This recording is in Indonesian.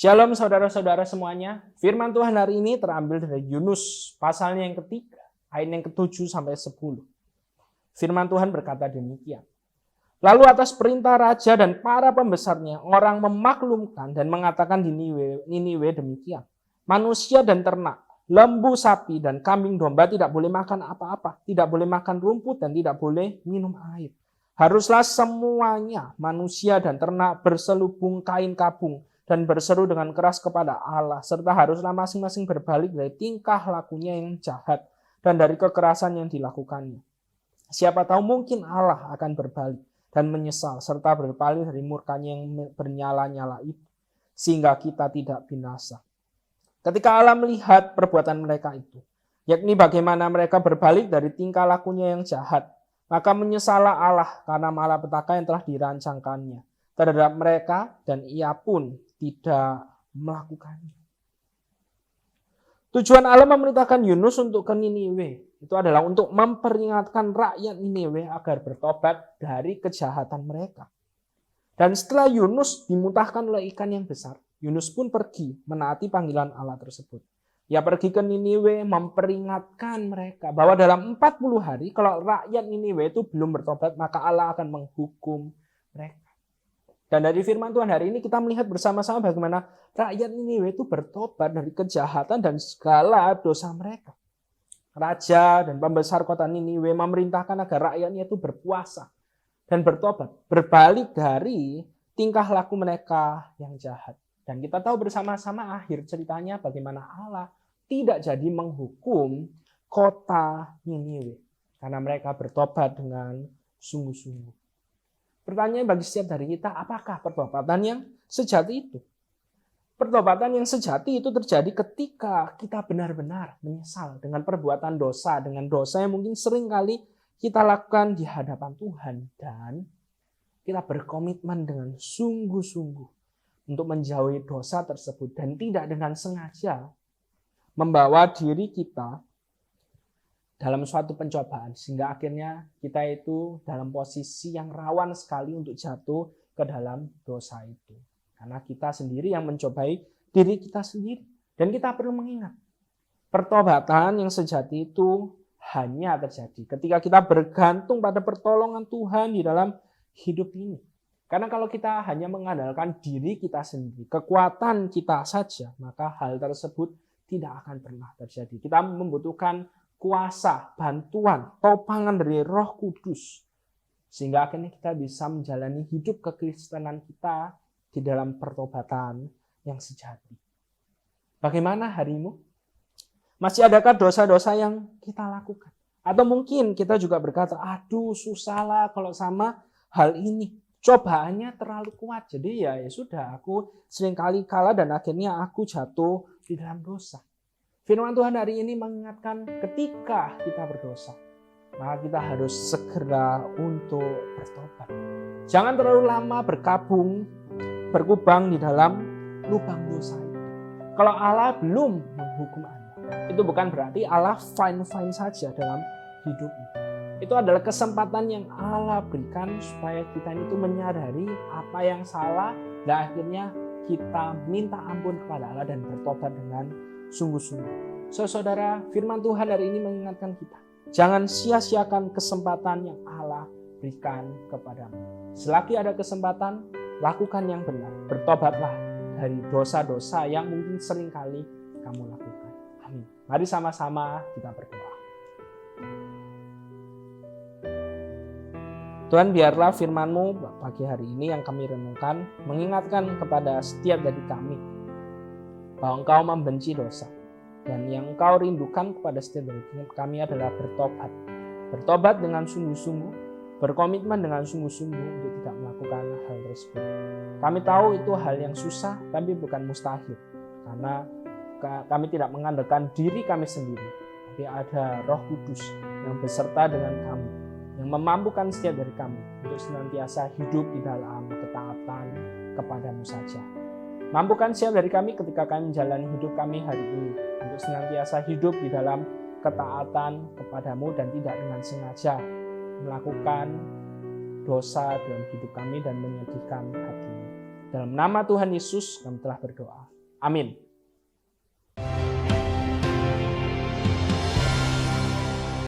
Shalom saudara-saudara semuanya. Firman Tuhan hari ini terambil dari Yunus pasalnya yang ketiga, ayat yang ke-7 sampai 10. Firman Tuhan berkata demikian. Lalu atas perintah raja dan para pembesarnya, orang memaklumkan dan mengatakan di Niniwe demikian. Manusia dan ternak, lembu, sapi, dan kambing domba tidak boleh makan apa-apa, tidak boleh makan rumput dan tidak boleh minum air. Haruslah semuanya, manusia dan ternak, berselubung kain kabung dan berseru dengan keras kepada Allah, serta haruslah masing-masing berbalik dari tingkah lakunya yang jahat dan dari kekerasan yang dilakukannya. Siapa tahu mungkin Allah akan berbalik dan menyesal, serta berpaling dari murkanya yang bernyala-nyala itu, sehingga kita tidak binasa. Ketika Allah melihat perbuatan mereka itu, yakni bagaimana mereka berbalik dari tingkah lakunya yang jahat, maka menyesallah Allah karena malapetaka yang telah dirancangkannya terhadap mereka, dan ia pun tidak melakukannya. Tujuan Allah memerintahkan Yunus untuk ke Niniwe itu adalah untuk memperingatkan rakyat Niniwe agar bertobat dari kejahatan mereka. Dan setelah Yunus dimutahkan oleh ikan yang besar, Yunus pun pergi menaati panggilan Allah tersebut. Ia pergi ke Niniwe memperingatkan mereka bahwa dalam 40 hari kalau rakyat Niniwe itu belum bertobat, maka Allah akan menghukum mereka. Dan dari firman Tuhan hari ini kita melihat bersama-sama bagaimana rakyat Niniwe itu bertobat dari kejahatan dan segala dosa mereka. Raja dan pembesar kota Niniwe memerintahkan agar rakyatnya itu berpuasa dan bertobat, berbalik dari tingkah laku mereka yang jahat. Dan kita tahu bersama-sama akhir ceritanya bagaimana Allah tidak jadi menghukum kota Niniwe karena mereka bertobat dengan sungguh-sungguh. Pertanyaan bagi setiap dari kita, apakah pertobatan yang sejati itu? Pertobatan yang sejati itu terjadi ketika kita benar-benar menyesal dengan perbuatan dosa, dengan dosa yang mungkin sering kali kita lakukan di hadapan Tuhan, dan kita berkomitmen dengan sungguh-sungguh untuk menjauhi dosa tersebut dan tidak dengan sengaja membawa diri kita dalam suatu pencobaan, sehingga akhirnya kita itu dalam posisi yang rawan sekali untuk jatuh ke dalam dosa itu. Karena kita sendiri yang mencobai diri kita sendiri. Dan kita perlu mengingat, pertobatan yang sejati itu hanya terjadi ketika kita bergantung pada pertolongan Tuhan di dalam hidup ini. Karena kalau kita hanya mengandalkan diri kita sendiri, kekuatan kita saja, maka hal tersebut tidak akan pernah terjadi. Kita membutuhkan kuasa, bantuan, topangan dari Roh Kudus, sehingga akhirnya kita bisa menjalani hidup kekristenan kita di dalam pertobatan yang sejati. Bagaimana harimu? Masih adakah dosa-dosa yang kita lakukan? Atau mungkin kita juga berkata, aduh susahlah kalau sama hal ini, cobaannya terlalu kuat, jadi ya sudah, aku seringkali kalah dan akhirnya aku jatuh di dalam dosa. Firman Tuhan hari ini mengingatkan ketika kita berdosa, maka kita harus segera untuk bertobat. Jangan terlalu lama berkubang di dalam lubang dosa itu. Kalau Allah belum menghukum Anda, itu bukan berarti Allah fine-fine saja dalam hidupmu. Itu adalah kesempatan yang Allah berikan supaya kita itu menyadari apa yang salah, dan akhirnya kita minta ampun kepada Allah dan bertobat dengan sungguh-sungguh. Saudara, firman Tuhan hari ini mengingatkan kita, jangan sia-siakan kesempatan yang Allah berikan kepadamu. Selagi ada kesempatan, lakukan yang benar. Bertobatlah dari dosa-dosa yang mungkin sering kali kamu lakukan. Amin. Mari sama-sama kita berdoa. Tuhan, biarlah firman-Mu pagi hari ini yang kami renungkan mengingatkan kepada setiap dari kami bahwa Engkau membenci dosa, dan yang Engkau rindukan kepada setiap dari kami adalah bertobat. Bertobat dengan sungguh-sungguh, berkomitmen dengan sungguh-sungguh untuk tidak melakukan hal tersebut. Kami tahu itu hal yang susah, tapi bukan mustahil, karena kami tidak mengandalkan diri kami sendiri, tapi ada Roh Kudus yang beserta dengan kami, yang memampukan setiap dari kami untuk senantiasa hidup di dalam ketaatan kepadamu saja. Mampukan setiap dari kami ketika kami menjalani hidup kami hari ini untuk senantiasa hidup di dalam ketaatan kepadamu dan tidak dengan sengaja melakukan dosa dalam hidup kami dan menyedihkan hatimu. Dalam nama Tuhan Yesus kami telah berdoa. Amin.